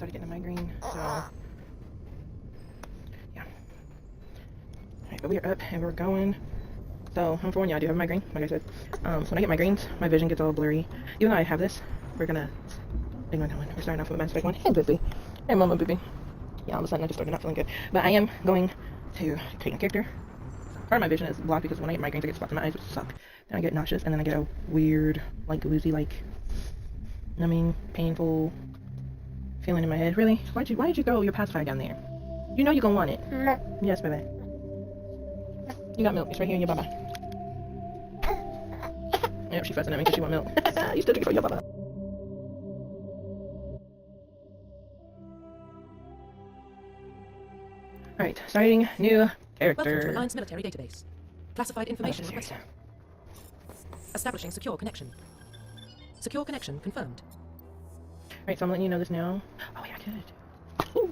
started getting a migraine, so yeah. Alright, but we are up and we're going. So I'm for one, yeah, I do have a migraine, like I said. So when I get migraines, my vision gets all blurry. Even though I have this, we're gonna ignore that one. We're starting off with a Mass Effect 1. Hey, Booby. Hey, Mama Booby. Yeah, all of a sudden I just started not feeling good. But I am going to create a character. Part of my vision is blocked because when I get migraines, I get spots in my eyes, which suck. Then I get nauseous, and then I get a weird, like, woozy, like, numbing, painful feeling in my head. Really? Why did you throw your pacifier down there? You know you're gonna want it. Yes, baby. You got milk. It's right here in your baba. Yep, she's fussing at me because she want milk. You still drinking from your baba. Alright, starting new character. Welcome to Alliance Military Database. Classified information requested. Establishing secure connection. Secure connection confirmed. Right, so I'm letting you know this now. Oh wait, I could. Ooh.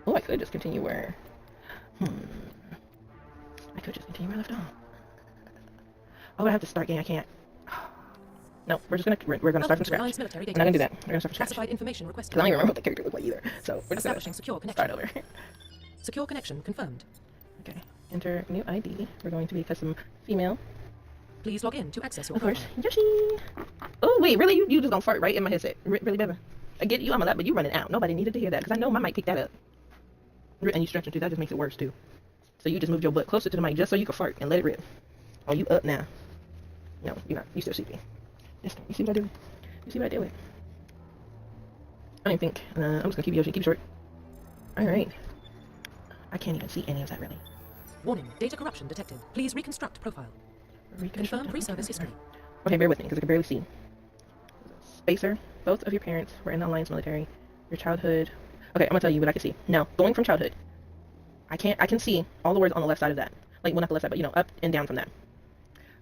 Oh, I could just continue where. I could just continue where I left off. Oh, I have to start game. I can't. No, we're gonna start from scratch. We're not gonna do that. We're gonna start from scratch. Classified information requested. Because I don't even remember what the character looked like either. So we're just Establishing secure connection. start over. Secure connection confirmed. Okay. Enter new ID. We're going to be custom female. Please log in to access your Of course. profile. Yoshi. Oh wait, really? You just gonna fart right in my headset? Really, baby? I get you. I'm a lot, but you running out. Nobody needed to hear that because I know my mic picked that up. And you stretching too. That just makes it worse too. So you just moved your butt closer to the mic just so you could fart and let it rip. Oh, you up now? No, you're not. You still sleeping. You see what I do? You see what I do? I don't even think. I'm just gonna keep Yoshi. Keep it short. All right. I can't even see any of that really. Warning, data corruption detected. Please reconstruct profile. Confirm pre-service history. Okay, bear with me because I can barely see. Spacer. Both of your parents were in the Alliance military. Your childhood. Okay, I'm gonna tell you what I can see. Now, going from childhood, I can see all the words on the left side of that. Like, well, not the left side, but you know, up and down from that.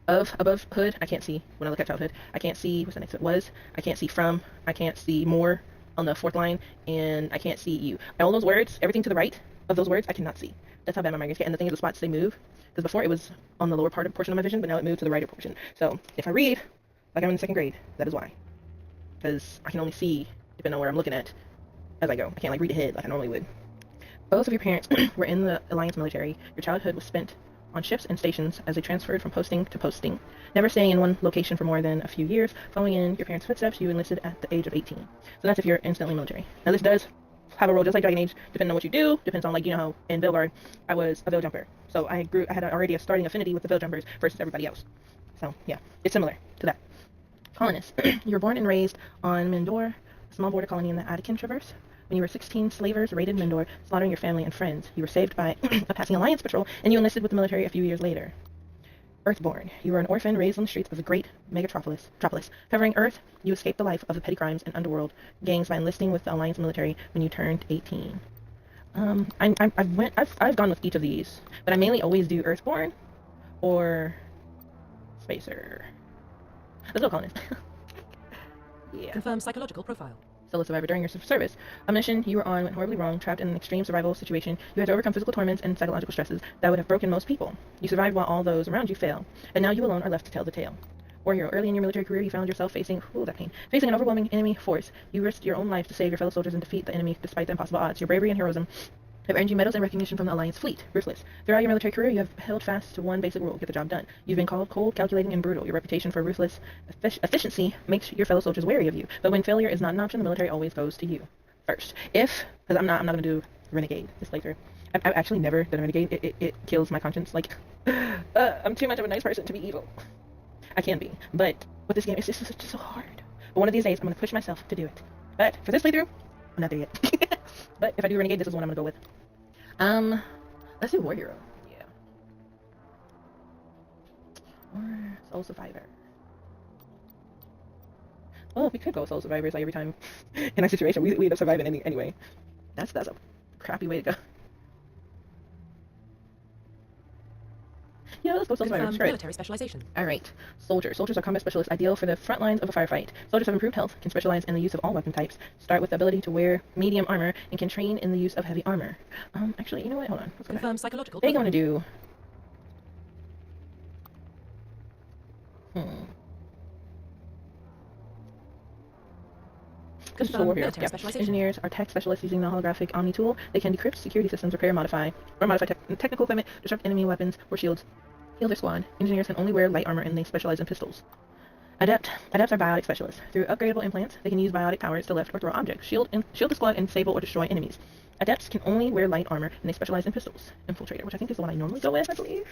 Above hood, I can't see when I look at childhood. I can't see what's the next? It was. I can't see from. I can't see more on the fourth line, and I can't see you. All those words, everything to the right of those words, I cannot see. That's how bad my migraines get. And the thing is, the spots they move, because before it was on the lower portion of my vision, but now it moved to the righter portion. So if I read like I'm in second grade, that is why. Because I can only see depending on where I'm looking at as I go. I can't like read ahead like I normally would. Both of your parents were in the Alliance military. Your childhood was spent on ships and stations as they transferred from posting to posting, never staying in one location for more than a few years. Following in your parents' footsteps, you enlisted at the age of 18. So that's if you're instantly military. Now this does have a role just like Dragon Age, depending on what you do. Depends on, like, you know how in Veilguard I was a veil jumper, so I had already a starting affinity with the veil jumpers versus everybody else. So yeah, it's similar to that. Colonists. You were born and raised on Mindor, a small border colony in the Attican Traverse. When you were 16, slavers raided Mindor, slaughtering your family and friends. You were saved by a passing Alliance patrol, and you enlisted with the military a few years later. Earthborn. You were an orphan raised on the streets of the great megatropolis. Covering Earth, you escaped the life of the petty crimes and underworld gangs by enlisting with the Alliance military when you turned 18. I've gone with each of these, but I mainly always do Earthborn or Spacer. Let's go colonist. Yeah. Confirm psychological profile. Solo survivor. During your service, a mission you were on went horribly wrong. Trapped in an extreme survival situation, you had to overcome physical torments and psychological stresses that would have broken most people. You survived while all those around you failed, and now you alone are left to tell the tale. Warrior. Early in your military career, you found yourself facing an overwhelming enemy force. You risked your own life to save your fellow soldiers and defeat the enemy despite the impossible odds. Your bravery and heroism have earned you medals and recognition from the Alliance fleet. Ruthless. Throughout your military career, you have held fast to one basic rule: get the job done. You've been called cold, calculating, and brutal. Your reputation for ruthless efficiency makes your fellow soldiers wary of you. But when failure is not an option, the military always goes to you first. Because I'm not gonna do renegade this playthrough. I've actually never done a renegade. It kills my conscience. Like, I'm too much of a nice person to be evil. I can be, but with this game, it's just so hard. But one of these days, I'm gonna push myself to do it. But for this playthrough, I'm not there yet. But if I do renegade, this is what I'm gonna go with. Let's do war hero. Yeah. Or soul survivor. Well, we could go soul survivors. Like every time in a situation, we end up surviving anyway. That's a crappy way to go. Yeah, let's go soul survivor. Military specialization. Alright. Soldiers. Soldiers are combat specialists, ideal for the front lines of a firefight. Soldiers have improved health, can specialize in the use of all weapon types, start with the ability to wear medium armor, and can train in the use of heavy armor. Actually, you know what? Hold on. Let's go Confirm back. psychological What are you going to do? Digital warfare. military Yeah. specialization. Engineers are tech specialists using the holographic Omni tool. They can decrypt security systems, repair, modify technical equipment, disrupt enemy weapons or shields, heal their squad. Engineers can only wear light armor and they specialize in pistols. Adepts are biotic specialists. Through upgradable implants, they can use biotic powers to lift or throw objects, shield the squad, and disable or destroy enemies. Adepts can only wear light armor, and they specialize in pistols. Infiltrator, which I think is the one I normally go with, I believe.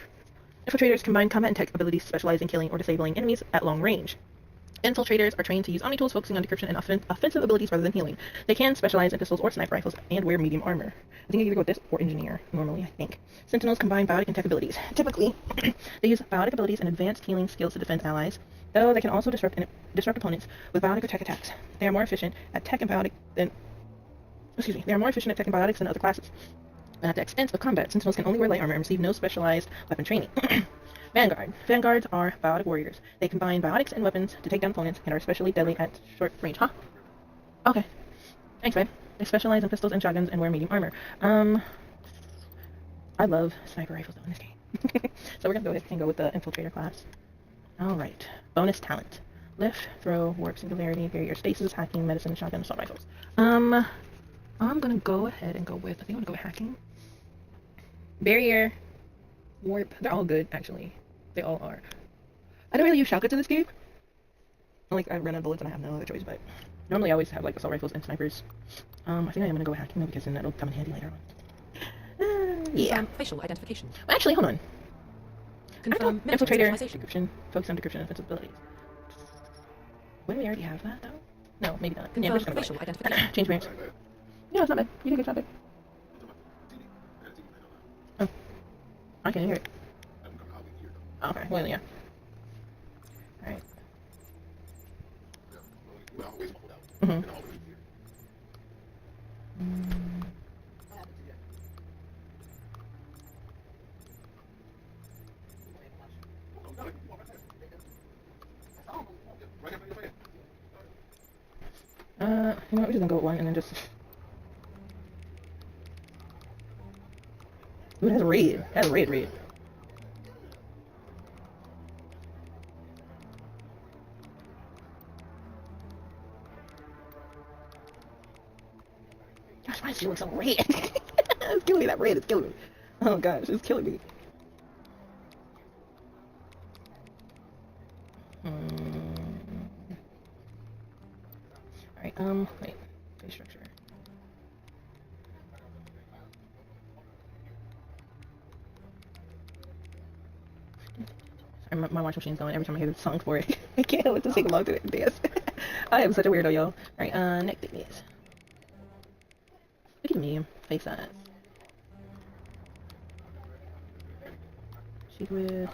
Infiltrators combine combat and tech abilities to specialize in killing or disabling enemies at long range. Infiltrators are trained to use Omni tools, focusing on decryption and offensive abilities rather than healing. They can specialize in pistols or sniper rifles and wear medium armor. I think I either go with this or engineer, normally, I think. Sentinels combine biotic and tech abilities. Typically, they use biotic abilities and advanced healing skills to defend allies, though they can also disrupt opponents with biotic or tech attacks. They are more efficient at tech and biotics than other classes. At the expense of combat, Sentinels can only wear light armor and receive no specialized weapon training. Vanguard. Vanguards are biotic warriors. They combine biotics and weapons to take down opponents and are especially deadly at short range. Huh? Okay. Thanks, babe. They specialize in pistols and shotguns and wear medium armor. I love sniper rifles though in this game. So we're gonna go ahead and go with the infiltrator class. Alright. Bonus talent. Lift, throw, warp, singularity, barrier, stasis, hacking, medicine, shotgun, assault rifles. I'm gonna go ahead and go with, I think I'm gonna go with hacking. Barrier, warp, they're all good actually. They all are. I don't really use shotguns in this game. Like, I run out of bullets and I have no other choice, but normally I always have like assault rifles and snipers. I think I am gonna go with hacking though, because then that'll come in handy later on. Yeah. Confirm facial identification. Well, actually, hold on. Confirm military Infiltrator, specialization. decryption, focus on decryption and offensive abilities. Wouldn't we already have that though? No, maybe not. Yeah, we're just Confirm gonna facial go identification. change branch. Yeah, it's not bad. You did a good job, babe. Oh, I can hear it. Oh, okay, well, yeah. Alright. Mm-hmm. You know what, we're just gonna go with one and then just... Ooh, that's red. That's red. Gosh, why does she look so red? It's killing me, that red is killing me. Oh gosh, it's killing me. Alright, wait. Face structure. Sorry, my watch machine's going every time I hear the song for it. I can't let them sing along to it and dance. I am such a weirdo, y'all. Alright, neck thickness. Look at me, face size. Cheek width.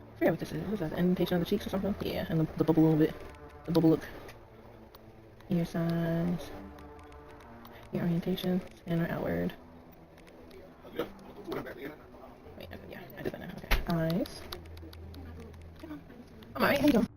I forget what this is. What is that? The indentation of the cheeks or something? Yeah, and the bubble a little bit. The bubble look. Ear size. Ear orientation. Scanner outward. Wait, yeah, I did that now. Okay. Eyes. I'm alright, how you doing?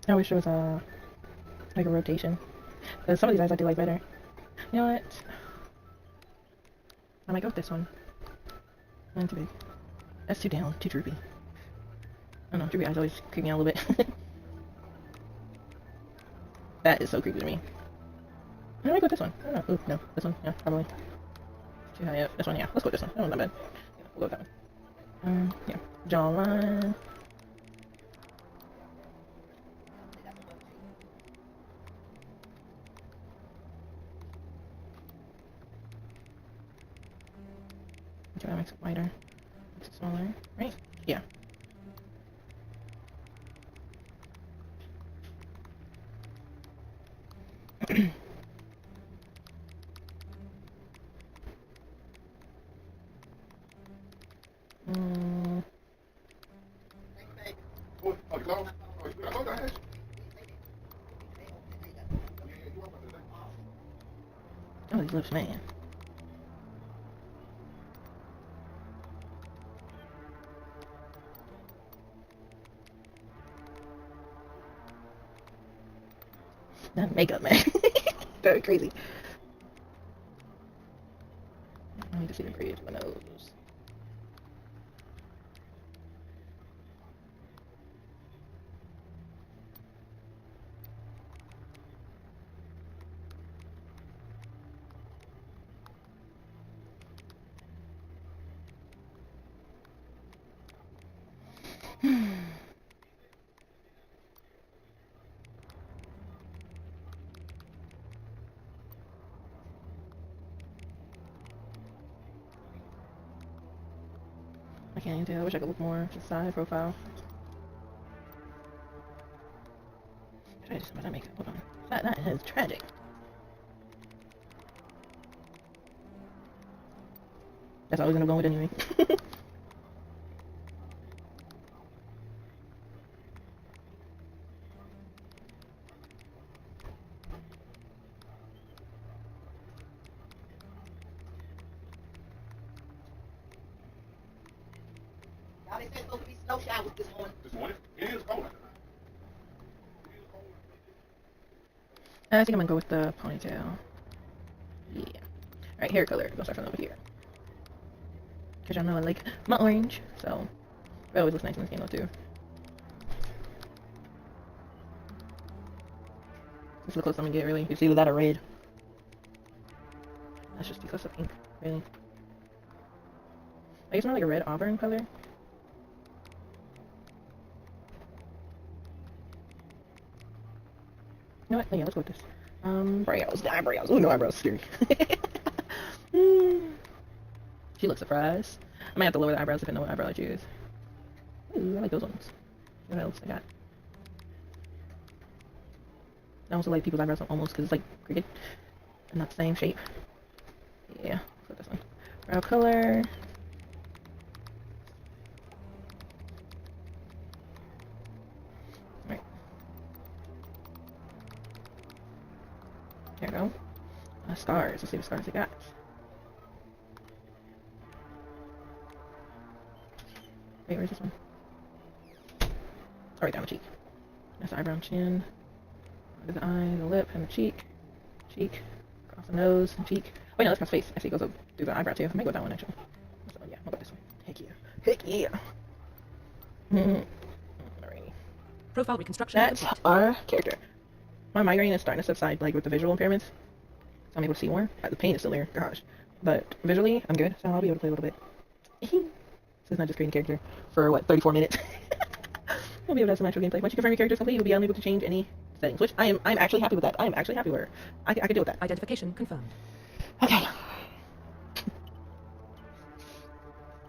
I wish there was like a rotation. Because some of these eyes I do like better. You know what? I might go with this one. Too big. That's too down, too droopy. I don't know, droopy eyes always creep me out a little bit. That is so creepy to me. I might go with this one. I don't know. Ooh, no. This one. Yeah, probably. Too high up. This one, yeah. Let's go with this one. That one's not bad. Yeah, we'll go with that one. Yeah. Jawline. that makes it wider. Makes it smaller, right? Yeah. Oh, these lips, man. That makeup, man. Very crazy. I need to see the bridge of my nose. I can't even tell. I wish I could look more to the side profile. Should I just about that makeup? Hold on. That is tragic. That's always gonna go with anyway. They said supposed to be snow showers this morning. This morning? It is cold. I think I'm gonna go with the ponytail. Yeah. Alright, hair color. Go start from over here. Because y'all know I like my orange, so it always looks nice in this game though too. This is the closest I'm gonna get really. It's either that or red. That's just too close to pink, really. I guess more like a red auburn color. You know what? Yeah, let's go with this. Brows. The eyebrows. Ooh, no eyebrows. Scary. She looks surprised. I might have to lower the eyebrows depending on what eyebrow I choose. Ooh, I like those ones. What else I got? I also like people's eyebrows almost because it's like cricket and not the same shape. Yeah, let's go with this one. Brow color. Right. There we go. Stars. Let's see what stars they got. Wait, where's this one? Oh, right down the cheek. That's the eyebrow and chin. There's the eye, the lip, and the cheek. Cheek. Across the nose and cheek. Wait, no, that's across the face. I see it goes up through the eyebrow too. I might go with that one actually. So yeah, I'll go this one. Heck yeah. Heck yeah. Alrighty. Profile reconstruction That's complete. our character. My migraine is starting to subside, like with the visual impairments. So I'm able to see more. The pain is still there, gosh. But visually, I'm good, so I'll be able to play a little bit. So it's not just creating a character for, what, 34 minutes? We'll be able to have some actual gameplay. Once you confirm your character's complete, you'll be unable to change any settings, which I'm actually happy with that. I'm actually happy with her. I can deal with that. Identification confirmed. Okay.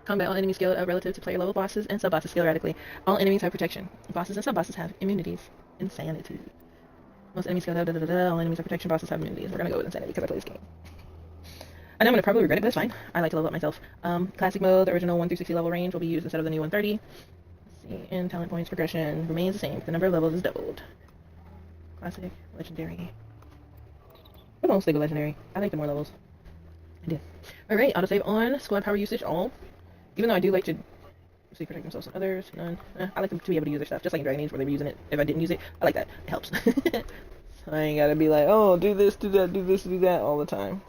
Combat all enemy skill relative to player level bosses and sub-bosses scale radically. All enemies have protection. Bosses and sub-bosses have immunities. Insanity. Most enemies scale all enemies have protection, bosses have immunities. We're gonna go with insanity because I play this game. I know I'm gonna probably regret it, but it's fine. I like to level up myself. Classic mode, the original 1 through 60 level range will be used instead of the new 130. Let's see, and talent points progression remains the same. The number of levels is doubled. Classic, legendary. I don't stick with legendary. I like the more levels. I do. Alright, autosave on. Squad power usage all. Even though I do like to see protect themselves from others, none. I like them to be able to use their stuff, just like in Dragon Age where they were using it. If I didn't use it, I like that. It helps. So I ain't gotta be like, oh, do this, do that, do this, do that all the time.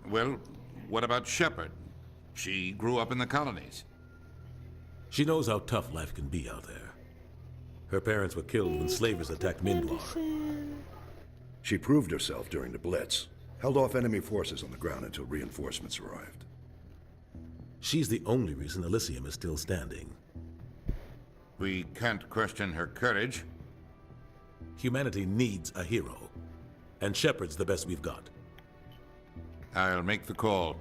Well, what about Shepard? She grew up in the colonies. She knows how tough life can be out there. Her parents were killed when slavers attacked Mindwar. She proved herself during the Blitz, held off enemy forces on the ground until reinforcements arrived. She's the only reason Elysium is still standing. We can't question her courage. Humanity needs a hero, and Shepard's the best we've got. I'll make the call.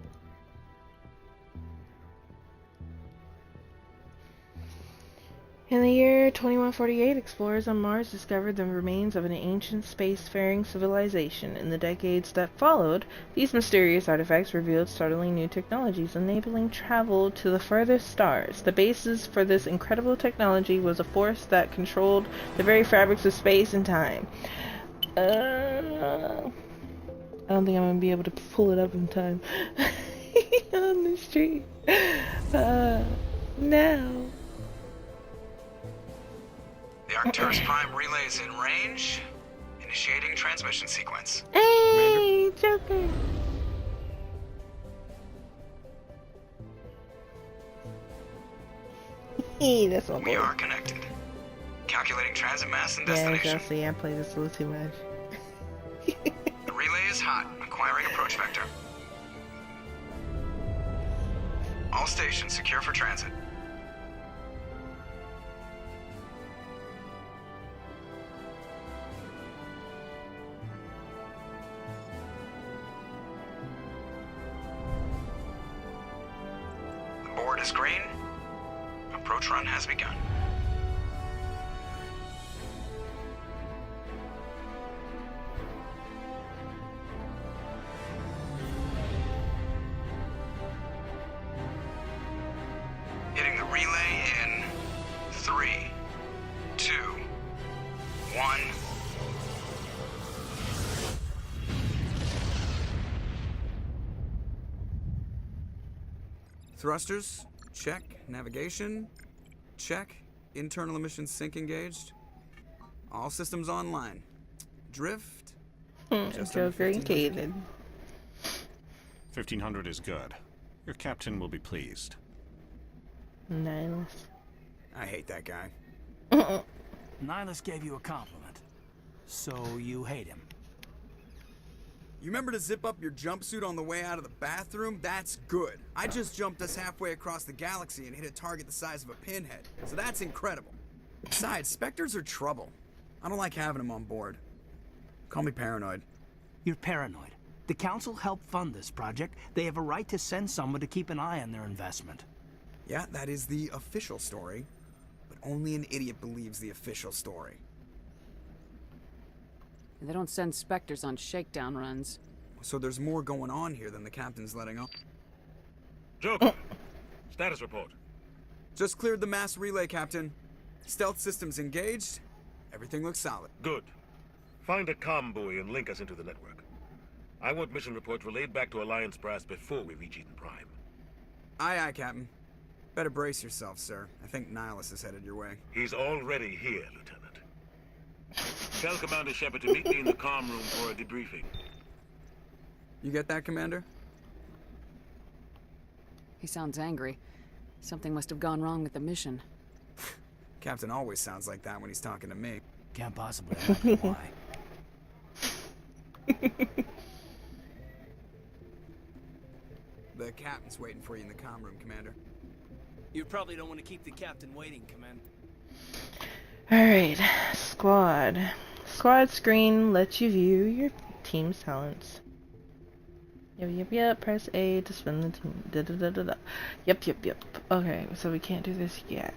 In the year 2148, explorers on Mars discovered the remains of an ancient spacefaring civilization. In the decades that followed, these mysterious artifacts revealed startling new technologies, enabling travel to the furthest stars. The basis for this incredible technology was a force that controlled the very fabrics of space and time. I don't think I'm going to be able to pull it up in time on the street. No. The Arcturus Prime relay is in range. Initiating transmission sequence. Hey, Joker. Hey, that's my boy. We are connected. Calculating transit mass and Yeah, destination. y'all see, I play this a little too much. The relay is hot. Acquiring approach vector. All stations secure for transit. The board is green. Approach run has begun. Hitting the relay in 3, 2, 1. Thrusters, check. Navigation, check. Internal emissions sync engaged. All systems online. Drift. Just under Joker and 1500. Caden. 1500 is good. Your captain will be pleased. Nice. I hate that guy. Nihilus gave you a compliment. So you hate him. You remember to zip up your jumpsuit on the way out of the bathroom? That's good. I just jumped us halfway across the galaxy and hit a target the size of a pinhead. So that's incredible. Besides, Spectres are trouble. I don't like having them on board. Call me paranoid. You're paranoid. The Council helped fund this project. They have a right to send someone to keep an eye on their investment. Yeah, that is the official story. But only an idiot believes the official story. They don't send Spectres on shakedown runs. So there's more going on here than the captain's letting on. Joker, status report. Just cleared the mass relay, Captain. Stealth systems engaged. Everything looks solid. Good. Find a comm buoy and link us into the network. I want mission reports relayed back to Alliance brass before we reach Eden Prime. Aye, aye, Captain. Better brace yourself, sir. I think Nihilus is headed your way. He's already here, Lieutenant. Tell Commander Shepard to meet me in the comm room for a debriefing. You get that, Commander? He sounds angry. Something must have gone wrong with the mission. Captain always sounds like that when he's talking to me. Can't possibly imagine why. The captain's waiting for you in the comm room, Commander. You probably don't want to keep the captain waiting, Commander. Alright, squad. Squad screen lets you view your team's talents. Yep, press A to spin the team. Da-da-da-da-da. Yep. Okay, so we can't do this yet.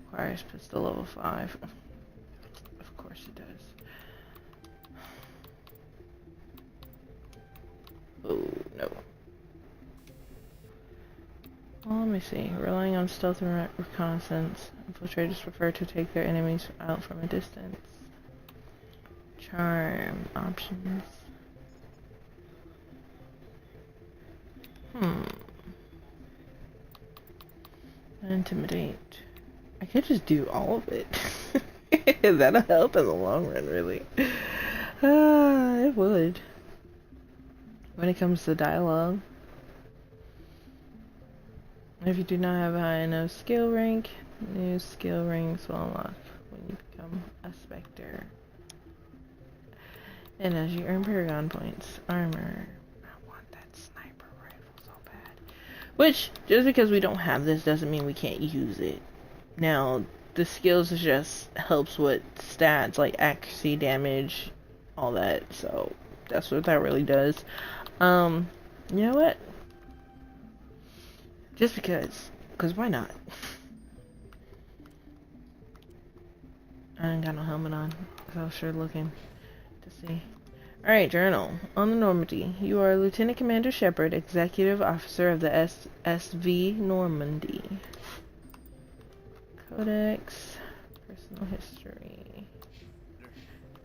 Requires pistol level 5. Of course it does. Oh, no. Well, let me see. Relying on stealth and reconnaissance. Infiltrators prefer to take their enemies out from a distance. Charm options. Intimidate. I could just do all of it. That'll help in the long run, really. It would. When it comes to dialogue. If you do not have a high enough skill rank, new skill ranks will unlock when you become a Spectre. And as you earn Paragon points, armor. I want that sniper rifle so bad. Which, just because we don't have this doesn't mean we can't use it. Now, the skills just helps with stats like accuracy, damage, all that, so That's what that really does. You know what? Just because why not? I ain't got no helmet on, because I was sure looking to see. Alright, journal. On the Normandy. You are Lieutenant Commander Shepard, Executive Officer of the SV Normandy. Codex. Personal history.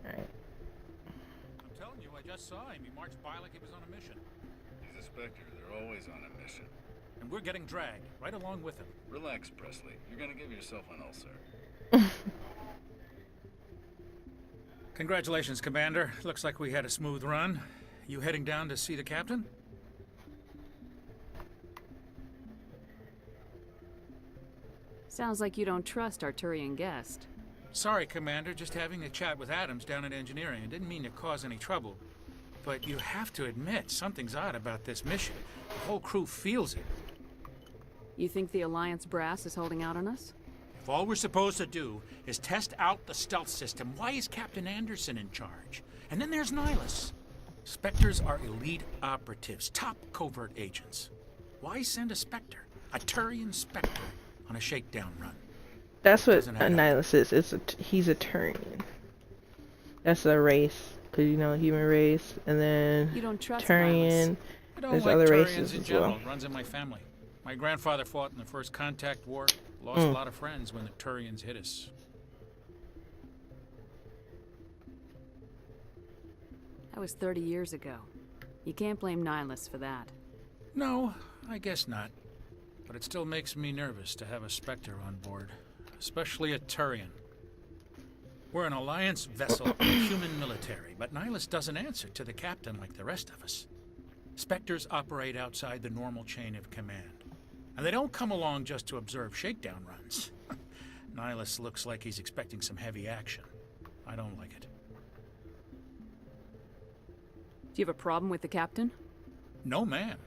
Alright. I'm telling you, I just saw him. He marched by like he was on a mission. He's a Spectre. They're always on a mission. And we're getting dragged, right along with him. Relax, Presley. You're gonna give yourself an ulcer. Congratulations, Commander. Looks like we had a smooth run. You heading down to see the captain? Sounds like you don't trust our Turian guest. Sorry, Commander. Just having a chat with Adams down at engineering. I didn't mean to cause any trouble. But you have to admit, something's odd about this mission. The whole crew feels it. You think the Alliance brass is holding out on us? If all we're supposed to do is test out the stealth system, why is Captain Anderson in charge? And then there's Nihilus. Spectres are elite operatives, top covert agents. Why send a Spectre, a Turian Spectre, on a shakedown run? That's what a Nihilus is. He's a Turian. That's a race, because you know, human race, and then you don't trust Turian. I don't There's like other Turians races in as general. well. It runs in my family. My grandfather fought in the First Contact War. Lost a lot of friends when the Turians hit us. That was 30 years ago. You can't blame Nihilus for that. No, I guess not. But it still makes me nervous to have a Spectre on board. Especially a Turian. We're an Alliance vessel, human military, but Nihilus doesn't answer to the captain like the rest of us. Spectres operate outside the normal chain of command. And they don't come along just to observe shakedown runs. Nihilus looks like he's expecting some heavy action. I don't like it. Do you have a problem with the captain? No, ma'am.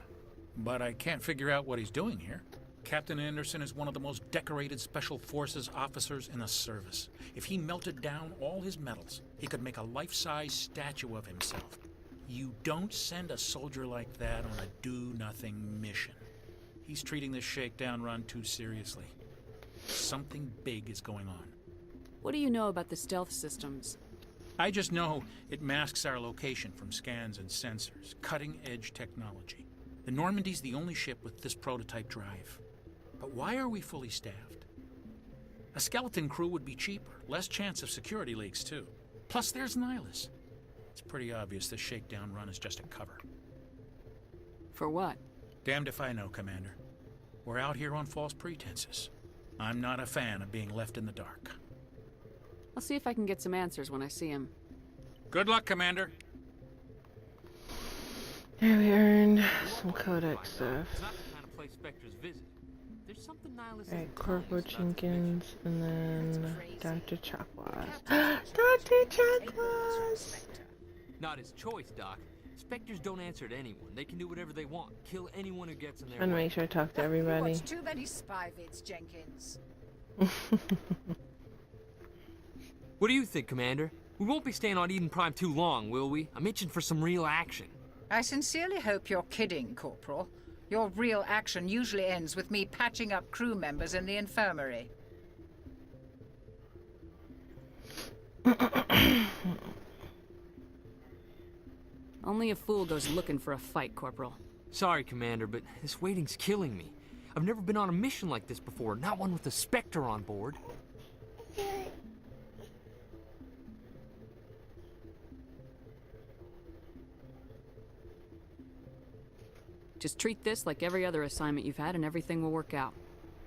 But I can't figure out what he's doing here. Captain Anderson is one of the most decorated Special Forces officers in the service. If he melted down all his medals, he could make a life-size statue of himself. You don't send a soldier like that on a do-nothing mission. He's treating this shakedown run too seriously. Something big is going on. What do you know about the stealth systems? I just know it masks our location from scans and sensors. Cutting-edge technology. The Normandy's the only ship with this prototype drive. But why are we fully staffed? A skeleton crew would be cheaper, less chance of security leaks too. Plus there's Nihilus. It's pretty obvious this shakedown run is just a cover. For what? Damned if I know, Commander. We're out here on false pretenses. I'm not a fan of being left in the dark. I'll see if I can get some answers when I see him. Good luck, Commander. There we earned some codex stuff. It's not the kind of place Spectres visit. There's something Nihilus Alright, Corporal Jenkins, and then Dr. Chakwas. Captain's Dr. Chakwas! Not his choice, Doc. Spectres don't answer to anyone. They can do whatever they want. Kill anyone who gets in their I'm gonna way. make sure I talk to You everybody. watch too many spy vids, Jenkins. What do you think, Commander? We won't be staying on Eden Prime too long, will we? I'm itching for some real action. I sincerely hope you're kidding, Corporal. Your real action usually ends with me patching up crew members in the infirmary. Only a fool goes looking for a fight, Corporal. Sorry, Commander, but this waiting's killing me. I've never been on a mission like this before, not one with a Spectre on board. Just treat this like every other assignment you've had and everything will work out.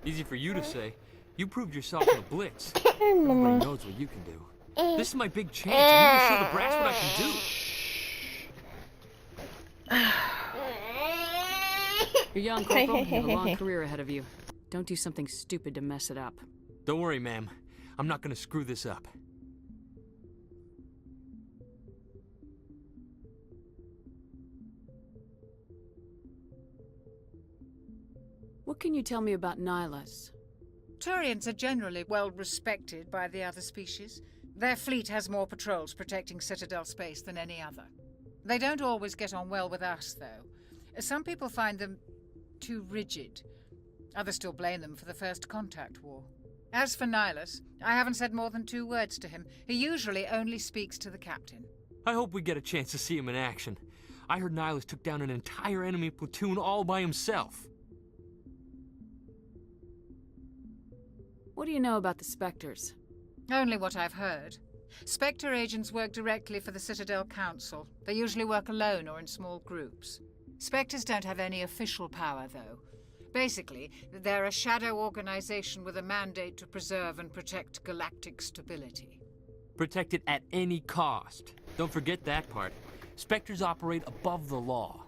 Easy for you to say. You proved yourself in the Blitz. Everybody knows what you can do. This is my big chance. I need to show the brass what I can do. You're young, Corporal. You have a long career ahead of you. Don't do something stupid to mess it up. Don't worry, ma'am. I'm not gonna screw this up. What can you tell me about Nihilus? Turians are generally well respected by the other species. Their fleet has more patrols protecting Citadel space than any other. They don't always get on well with us, though. Some people find them too rigid. Others still blame them for the First Contact War. As for Nihilus, I haven't said more than 2 words to him. He usually only speaks to the captain. I hope we get a chance to see him in action. I heard Nihilus took down an entire enemy platoon all by himself. What do you know about the Spectres? Only what I've heard. Spectre agents work directly for the Citadel Council. They usually work alone or in small groups. Spectres don't have any official power, though. Basically, they're a shadow organization with a mandate to preserve and protect galactic stability. Protect it at any cost. Don't forget that part. Spectres operate above the law.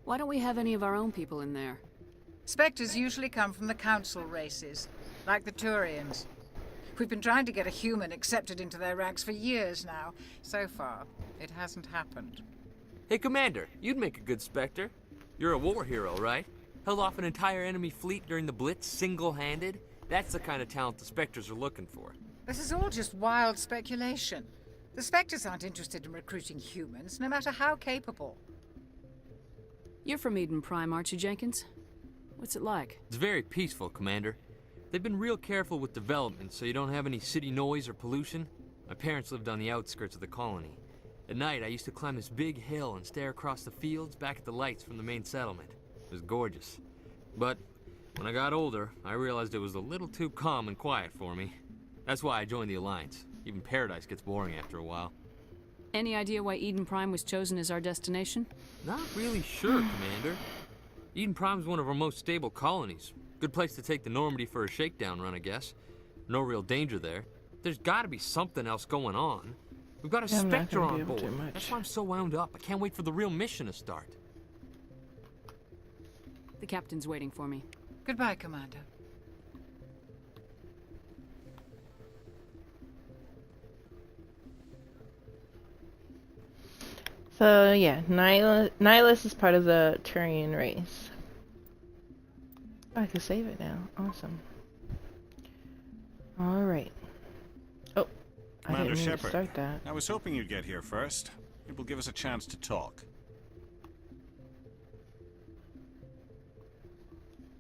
Why don't we have any of our own people in there? Spectres usually come from the Council races, like the Turians. We've been trying to get a human accepted into their ranks for years now. So far, it hasn't happened. Hey, Commander, you'd make a good Spectre. You're a war hero, right? Held off an entire enemy fleet during the Blitz single-handed? That's the kind of talent the Spectres are looking for. This is all just wild speculation. The Spectres aren't interested in recruiting humans, no matter how capable. You're from Eden Prime, aren't you, Jenkins? What's it like? It's very peaceful, Commander. They've been real careful with development, so you don't have any city noise or pollution. My parents lived on the outskirts of the colony. At night, I used to climb this big hill and stare across the fields back at the lights from the main settlement. It was gorgeous. But when I got older, I realized it was a little too calm and quiet for me. That's why I joined the Alliance. Even Paradise gets boring after a while. Any idea why Eden Prime was chosen as our destination? Not really sure, Commander. Eden Prime's one of our most stable colonies. Good place to take the Normandy for a shakedown run, I guess. No real danger there. There's gotta be something else going on. We've got a Spectre on board. That's why I'm so wound up. I can't wait for the real mission to start. The captain's waiting for me. Goodbye, Commander. So yeah, Nihilus is part of the Turian race. Oh, I can save it now. Awesome. Alright. Oh, Commander I didn't mean to Shepard, start that. I was hoping you'd get here first. It will give us a chance to talk.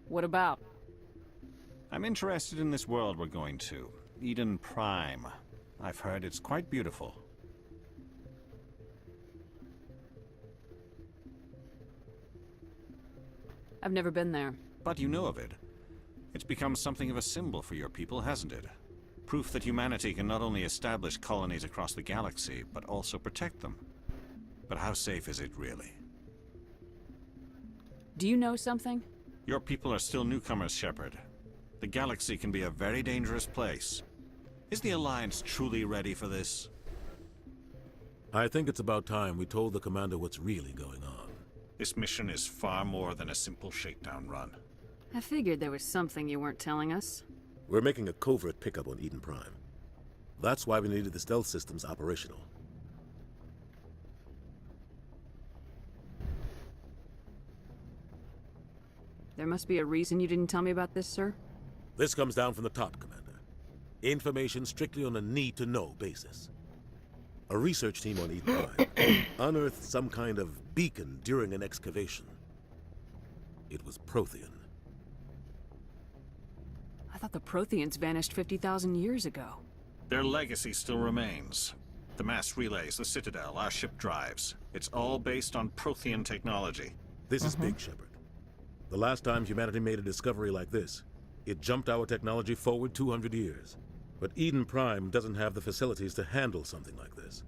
What about? I'm interested in this world we're going to. Eden Prime. I've heard it's quite beautiful. I've never been there. But you know of it. It's become something of a symbol for your people, hasn't it? Proof that humanity can not only establish colonies across the galaxy, but also protect them. But how safe is it, really? Do you know something? Your people are still newcomers, Shepard. The galaxy can be a very dangerous place. Is the Alliance truly ready for this? I think it's about time we told the Commander what's really going on. This mission is far more than a simple shakedown run. I figured there was something you weren't telling us. We're making a covert pickup on Eden Prime. That's why we needed the stealth systems operational. There must be a reason you didn't tell me about this, sir? This comes down from the top, Commander. Information strictly on a need-to-know basis. A research team on Eden Prime unearthed some kind of beacon during an excavation. It was Prothean. I thought the Protheans vanished 50,000 years ago. Their legacy still remains. The mass relays, the Citadel, our ship drives. It's all based on Prothean technology. This is big, Shepard. The last time humanity made a discovery like this, it jumped our technology forward 200 years. But Eden Prime doesn't have the facilities to handle something like this.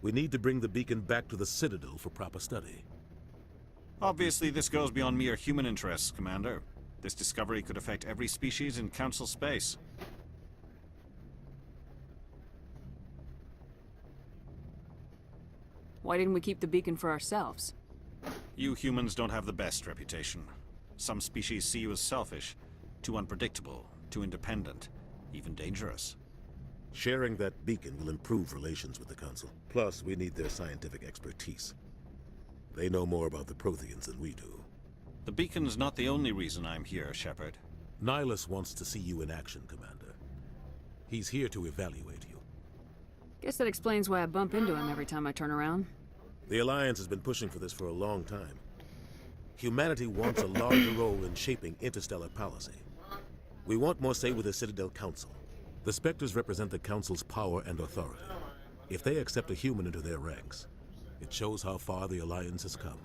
We need to bring the beacon back to the Citadel for proper study. Obviously, this goes beyond mere human interests, Commander. This discovery could affect every species in Council space. Why didn't we keep the beacon for ourselves? You humans don't have the best reputation. Some species see you as selfish, too unpredictable, too independent, even dangerous. Sharing that beacon will improve relations with the Council. Plus, we need their scientific expertise. They know more about the Protheans than we do. The beacon's not the only reason I'm here, Shepard. Nihilus wants to see you in action, Commander. He's here to evaluate you. Guess that explains why I bump into him every time I turn around. The Alliance has been pushing for this for a long time. Humanity wants a larger role in shaping interstellar policy. We want more say with the Citadel Council. The Spectres represent the Council's power and authority. If they accept a human into their ranks, it shows how far the Alliance has come.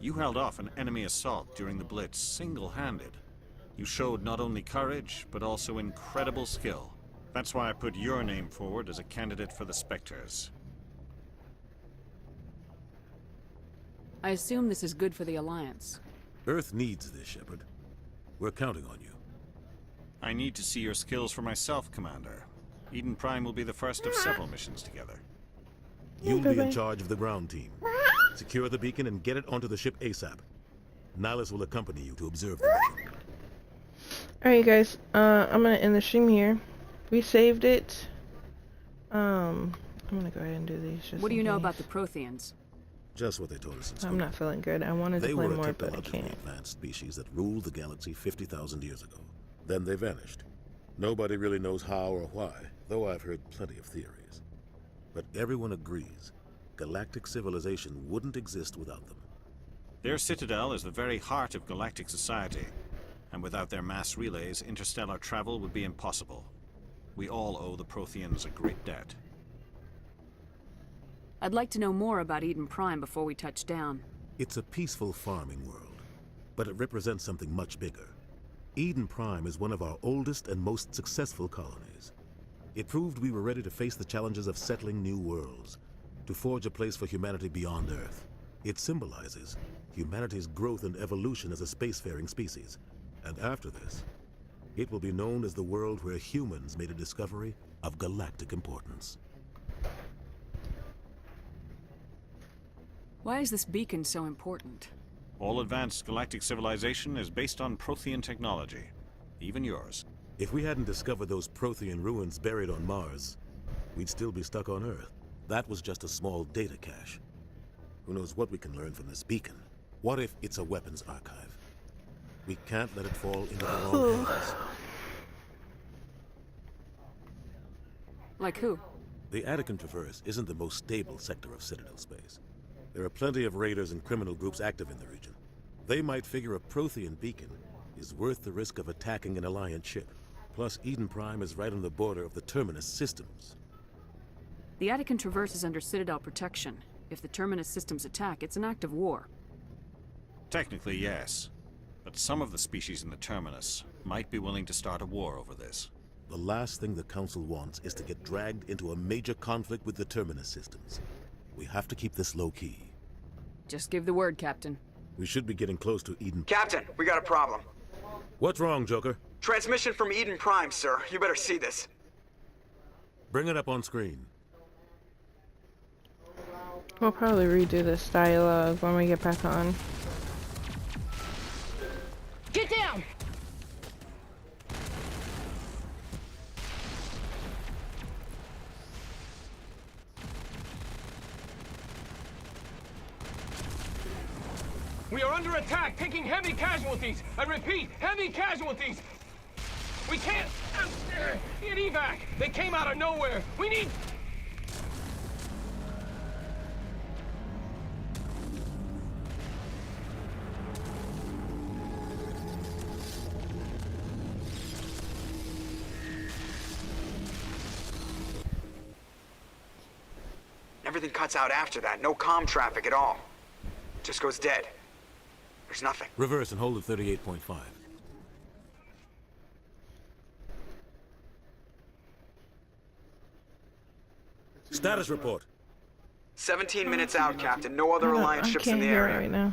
You held off an enemy assault during the Blitz single-handed. You showed not only courage, but also incredible skill. That's why I put your name forward as a candidate for the Spectres. I assume this is good for the Alliance. Earth needs this, Shepard. We're counting on you. I need to see your skills for myself, Commander. Eden Prime will be the first of several missions together. You'll be in charge of the ground team. Secure the beacon and get it onto the ship ASAP. Nihilus will accompany you to observe the mission. Alright, guys. I'm gonna end the stream here. We saved it. I'm gonna go ahead and do these. Just what do you know case. about the Protheans? Just what they told us in school. I'm not feeling good. I wanted to play more, but I can't. Advanced species that ruled the galaxy 50,000 years ago. Then they vanished. Nobody really knows how or why, though I've heard plenty of theories. But everyone agrees, galactic civilization wouldn't exist without them. Their citadel is the very heart of galactic society, and without their mass relays, interstellar travel would be impossible. We all owe the Protheans a great debt. I'd like to know more about Eden Prime before we touch down. It's a peaceful farming world, but it represents something much bigger. Eden Prime is one of our oldest and most successful colonies. It proved we were ready to face the challenges of settling new worlds, to forge a place for humanity beyond Earth. It symbolizes humanity's growth and evolution as a spacefaring species. And after this, it will be known as the world where humans made a discovery of galactic importance. Why is this beacon so important? All advanced galactic civilization is based on Prothean technology, even yours. If we hadn't discovered those Prothean ruins buried on Mars, we'd still be stuck on Earth. That was just a small data cache. Who knows what we can learn from this beacon? What if it's a weapons archive? We can't let it fall into the wrong hands. Like who? The Attican Traverse isn't the most stable sector of Citadel space. There are plenty of raiders and criminal groups active in the region. They might figure a Prothean beacon is worth the risk of attacking an Alliance ship. Plus, Eden Prime is right on the border of the Terminus systems. The Attican Traverse is under Citadel protection. If the Terminus systems attack, it's an act of war. Technically, yes. But some of the species in the Terminus might be willing to start a war over this. The last thing the Council wants is to get dragged into a major conflict with the Terminus systems. We have to keep this low-key. Just give the word, Captain. We should be getting close to Eden. Captain, we got a problem. What's wrong, Joker? Transmission from Eden Prime, sir. You better see this. Bring it up on screen. We'll probably redo this dialogue when we get back on. Get down! We are under attack, taking heavy casualties. I repeat, heavy casualties. We can't get evac. They came out of nowhere. We need... Everything cuts out after that. No comm traffic at all. Just goes dead. There's nothing. Reverse and hold at 38.5. Status report. 17 minutes out, Captain. No other Alliance ships in the I can't hear area. it right now.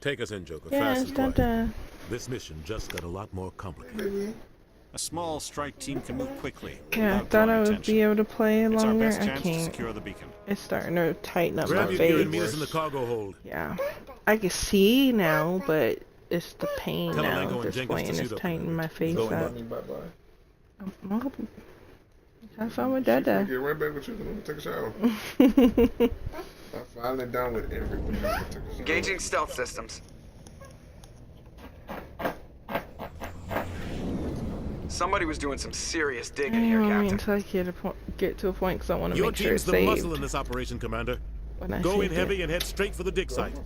Take us in, Joker. Yeah, Fast and quiet. da. This mission just got a lot more complicated. A small strike team can move quickly. Yeah, I without thought I drawing would attention. be able to play It's our longer. best I chance to can't. secure the beacon. It's starting to tighten up Grab my your gear face. and meet us in the cargo hold. Yeah, I can see now, but it's the pain Tell now Alenko at and this Jenkins point, to and suit it's up. tightening my face Going up. up. Well, have fun with Dada. Get right back with you. Let me take a shower. I'm finally done with everything. Engaging stealth systems. Somebody was doing some serious digging here, I Captain. mean, until I get to a point, because I want to Your make sure team's it's the saved. muscle in this operation, Commander. when I Go in saved heavy it. and head straight for the dig site.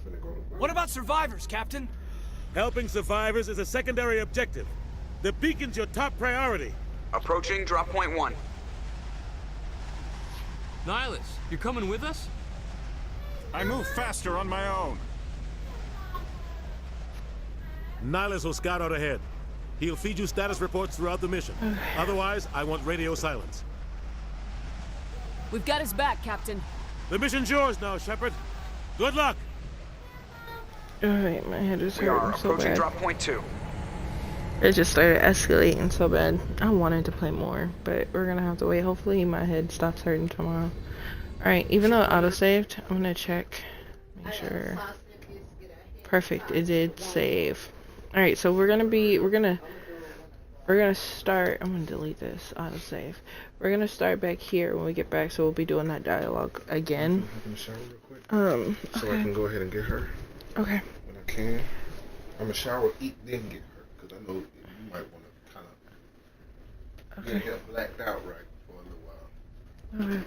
What about survivors, Captain? Helping survivors is a secondary objective. The beacon's your top priority. Approaching drop point 1. Nihilus, you're coming with us? I move faster on my own. Nihilus will scout out ahead. He'll feed you status reports throughout the mission. Otherwise, I want radio silence. We've got his back, Captain. The mission's yours now, Shepard. Good luck. Alright, my head is hurting so Approaching bad. drop point 2. It just started escalating so bad. I wanted to play more, but we're gonna have to wait. Hopefully my head stops hurting tomorrow. Alright, even though it auto-saved, I'm gonna check. Make sure. Perfect, it did save. Alright, so we're gonna start. I'm gonna delete this autosave. We're gonna start back here when we get back, so we'll be doing that dialogue again. I'm shower real quick. So I can go ahead and get her. Okay. When I can. I'm gonna shower, eat, then get her, because I know you might want to kind of get her blacked out right for a little while. Okay.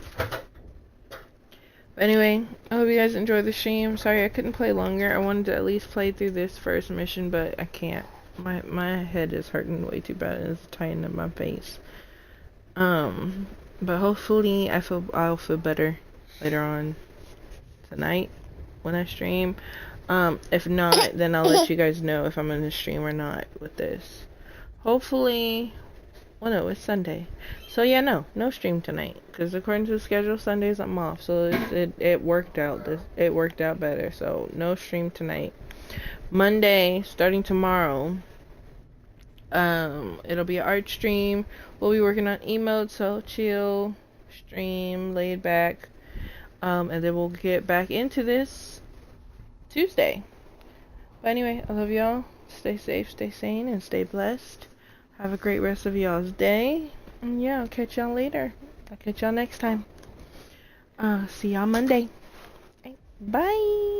But anyway, I hope you guys enjoyed the stream. Sorry I couldn't play longer. I wanted to at least play through this first mission, but I can't. My head is hurting way too bad and it's tightening up my face. But hopefully I'll feel better later on tonight when I stream. If not, then I'll let you guys know if I'm gonna stream or not with this. Hopefully, well, no, it's Sunday. So yeah, no stream tonight, because according to the schedule, Sundays I'm off. So it worked out. It worked out better. So no stream tonight. Monday, starting tomorrow, it'll be an art stream. We'll be working on emotes, so chill, stream, laid back, and then we'll get back into this Tuesday. But anyway, I love y'all. Stay safe, stay sane, and stay blessed. Have a great rest of y'all's day. And yeah, I'll catch y'all later. I'll catch y'all next time. See y'all Monday. Bye.